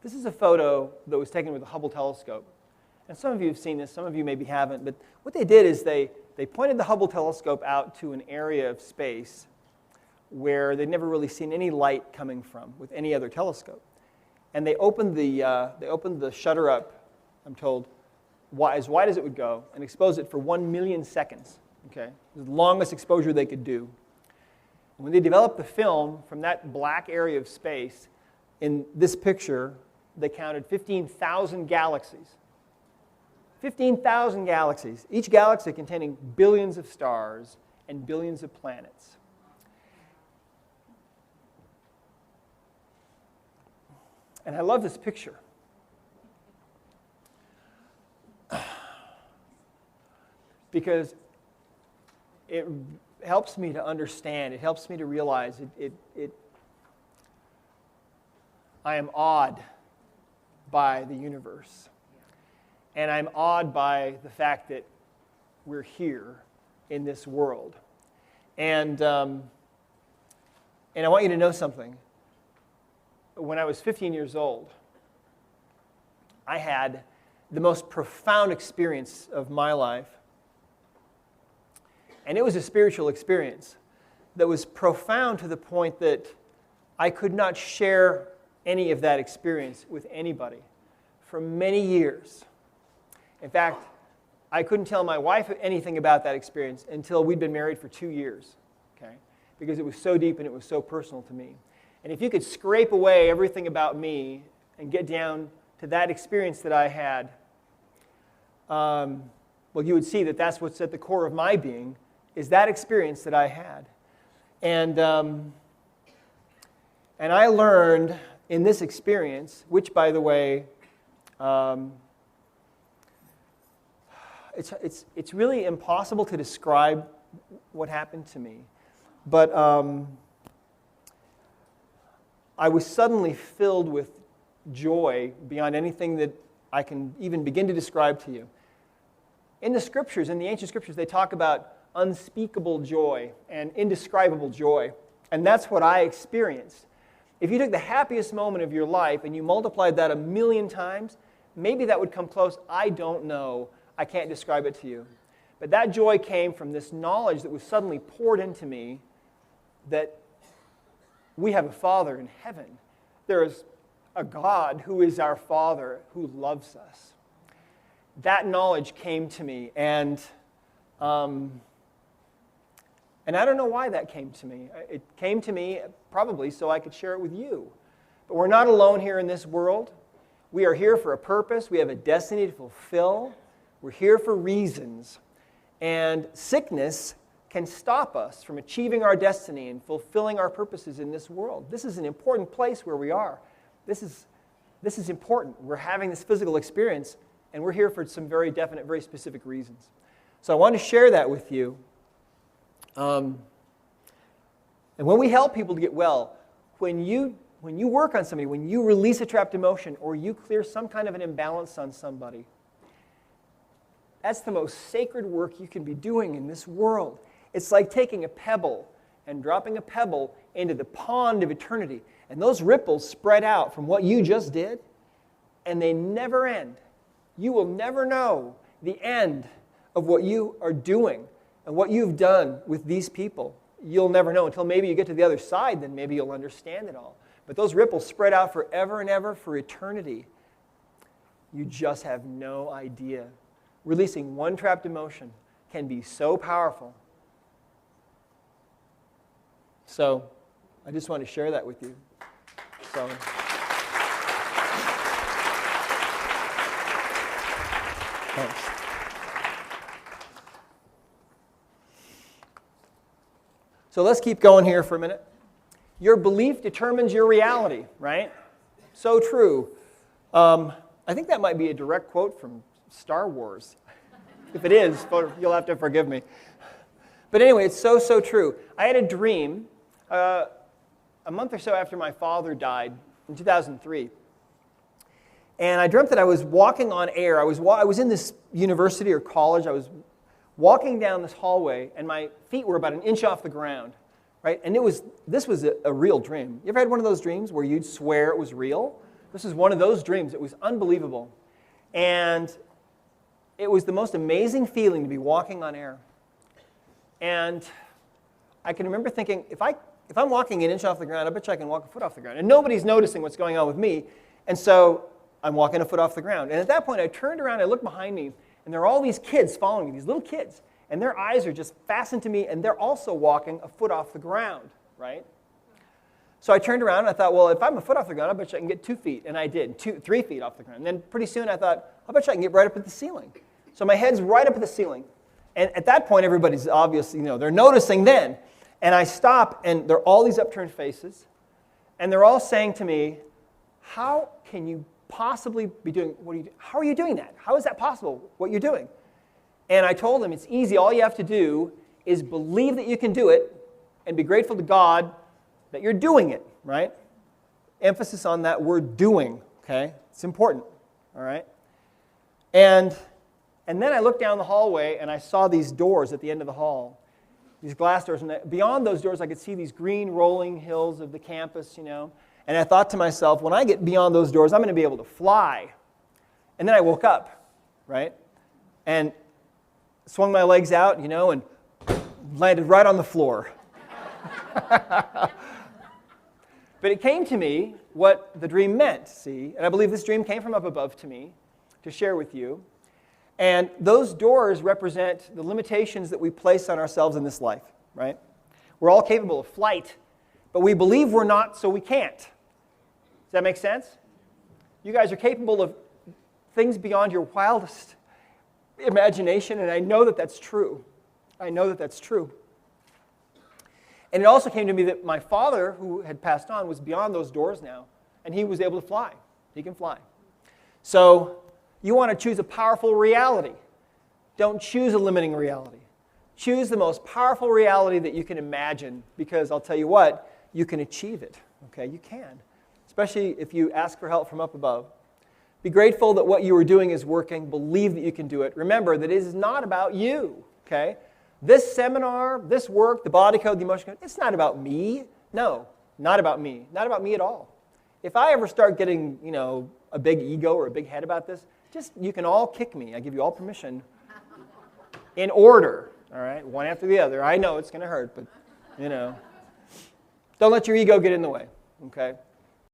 This is a photo that was taken with the Hubble telescope. And some of you have seen this, some of you maybe haven't, but what they did is they pointed the Hubble telescope out to an area of space where they'd never really seen any light coming from with any other telescope. And they opened the shutter up, I'm told, as wide as it would go, and exposed it for 1 million seconds. Okay? It was the longest exposure they could do. And when they developed the film from that black area of space, in this picture, they counted 15,000 galaxies. 15,000 galaxies, each galaxy containing billions of stars and billions of planets. And I love this picture. Because it helps me to understand, it helps me to realize I am awed by the universe. And I'm awed by the fact that we're here in this world. And I want you to know something. When I was 15 years old, I had the most profound experience of my life. And it was a spiritual experience that was profound to the point that I could not share any of that experience with anybody for many years. In fact, I couldn't tell my wife anything about that experience until we'd been married for 2 years, okay? Because it was so deep and it was so personal to me. And if you could scrape away everything about me and get down to that experience that I had, well, you would see that that's what's at the core of my being, is that experience that I had. And I learned in this experience, which, by the way, it's really impossible to describe what happened to me. But I was suddenly filled with joy beyond anything that I can even begin to describe to you. In the scriptures, in the ancient scriptures, they talk about unspeakable joy and indescribable joy. And that's what I experienced. If you took the happiest moment of your life and you multiplied that 1,000,000 times, maybe that would come close. I don't know. I can't describe it to you. But that joy came from this knowledge that was suddenly poured into me that we have a Father in heaven. There is a God who is our Father who loves us. That knowledge came to me, and I don't know why that came to me. It came to me probably so I could share it with you. But we're not alone here in this world. We are here for a purpose. We have a destiny to fulfill. We're here for reasons. And sickness can stop us from achieving our destiny and fulfilling our purposes in this world. This is an important place where we are. This is important. We're having this physical experience, and we're here for some very definite, very specific reasons. So I want to share that with you. And when we help people to get well, when you work on somebody, when you release a trapped emotion, or you clear some kind of an imbalance on somebody, that's the most sacred work you can be doing in this world. It's like taking a pebble and dropping a pebble into the pond of eternity. And those ripples spread out from what you just did, and they never end. You will never know the end of what you are doing and what you've done with these people. You'll never know until maybe you get to the other side, then maybe you'll understand it all. But those ripples spread out forever and ever for eternity. You just have no idea. Releasing one trapped emotion can be so powerful. So, I just want to share that with you. So, thanks. So let's keep going here for a minute. Your belief determines your reality, right? So true. I think that might be a direct quote from Star Wars. If it is, you'll have to forgive me. But anyway, it's so true. I had a dream a month or so after my father died in 2003. And I dreamt that I was walking on air. I was in this university or college. I was walking down this hallway, and my feet were about an inch off the ground, right? And this was a real dream. You ever had one of those dreams where you'd swear it was real? This is one of those dreams. It was unbelievable. And it was the most amazing feeling to be walking on air. And I can remember thinking, if I'm walking an inch off the ground, I bet you I can walk a foot off the ground. And nobody's noticing what's going on with me. And so I'm walking a foot off the ground. And at that point, I turned around, I looked behind me, and there are all these kids following me, these little kids. And their eyes are just fastened to me, and they're also walking a foot off the ground, right? So I turned around, and I thought, well, if I'm a foot off the ground, I bet you I can get 2 feet. And I did, 3 feet off the ground. And then pretty soon I thought, I bet you I can get right up at the ceiling. So my head's right up at the ceiling. And at that point, everybody's obviously, they're noticing then. And I stop, and there are all these upturned faces. And they're all saying to me, how can you possibly be doing, how are you doing that? How is that possible, what you're doing? And I told them, it's easy. All you have to do is believe that you can do it and be grateful to God that you're doing it, right? Emphasis on that word doing, okay? It's important, all right? And then I looked down the hallway, and I saw these doors at the end of the hall, these glass doors. And beyond those doors, I could see these green rolling hills of the campus, And I thought to myself, when I get beyond those doors, I'm going to be able to fly. And then I woke up, right? And swung my legs out, and landed right on the floor. But it came to me what the dream meant, see? And I believe this dream came from up above to me to share with you. And those doors represent the limitations that we place on ourselves in this life, right? We're all capable of flight, but we believe we're not, so we can't. Does that make sense? You guys are capable of things beyond your wildest imagination, and I know that that's true. I know that that's true. And it also came to me that my father, who had passed on, was beyond those doors now, and he was able to fly. He can fly. So you want to choose a powerful reality. Don't choose a limiting reality. Choose the most powerful reality that you can imagine, because I'll tell you what, you can achieve it. Okay, you can, especially if you ask for help from up above. Be grateful that what you are doing is working. Believe that you can do it. Remember that it is not about you, okay? This seminar, this work, the body code, the emotion code, it's not about me. No, not about me. Not about me at all. If I ever start getting, a big ego or a big head about this, you can all kick me. I give you all permission in order, all right? One after the other. I know it's going to hurt, but, don't let your ego get in the way, okay?